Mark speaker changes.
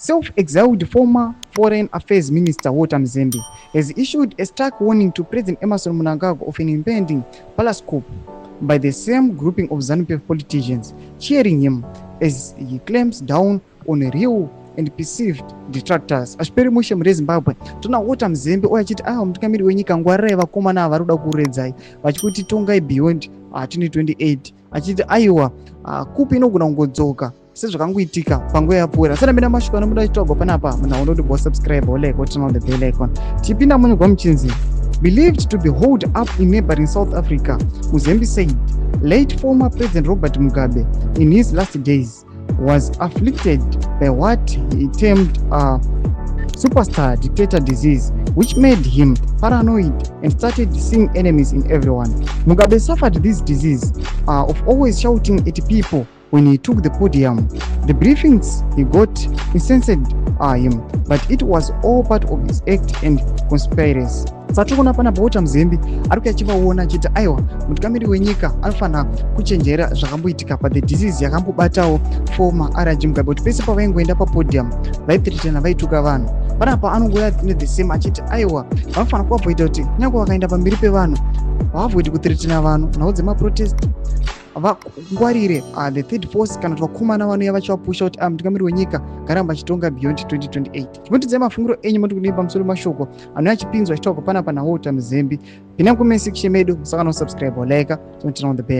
Speaker 1: Self-exiled former Foreign Affairs Minister Walter Mzembi has issued a stark warning to President Emmerson Mnangagwa of an impending palace coup by the same grouping of ZANU-PF politicians, cheering him as he clamps down on real and perceived detractors. Ashperi mushe mure Zimbabwe tuna Walter Mzembi oyachiti mutungamiri wenyika ngwarira vakomana vari kuda kuredzai vachikuti tongai beyond 2028 achiti aiwa kupi inogona kungodzoka sezvakangoitika panguva yapfuura. Sarambira mashoko anomuda chitogwa panapa munhu bo subscribe oleko turn on the bell icon. Tipinda munyugwa muchinzi. Believed to be holed up in neighboring South Africa, Mzembi said late former President Robert Mugabe in his last days was afflicted by what he termed superstar dictator disease, which made him paranoid and started seeing enemies in everyone. Mugabe suffered this disease of always shouting at people when he took the podium. The briefings he got incensed him, but it was all part of his act and conspiracy. Satikona panapa Walter Mzembi ari kuchivaona chiti aiwa mutungamiri wenyika anofana kuchenjera zvakamboitika pa the disease yakambobatawo former RG Mugabe kuti pese pavaingoenda papodium vaithreatena vaituka vanhu. Panapa anongoya the same achiti aiwa vanofana kuavoida kuti kunyange vakaenda pamberi pevanhu vaavoidi kuthreatena vanhu nhau dzemaprotest vangwarire the third force kana kuti vakomana vanouya vachivapusha kuti mutungamiri wenyika ngaramba achitonga beyond 2028. Chimotidzai mafungiro enyu moti kudii pamusoro mashoko anouya achipinzwa achitaurwa panapa naWalter Mzembi. Pinai mucomment section medu musakana kusubscribe or like, turn on the bell.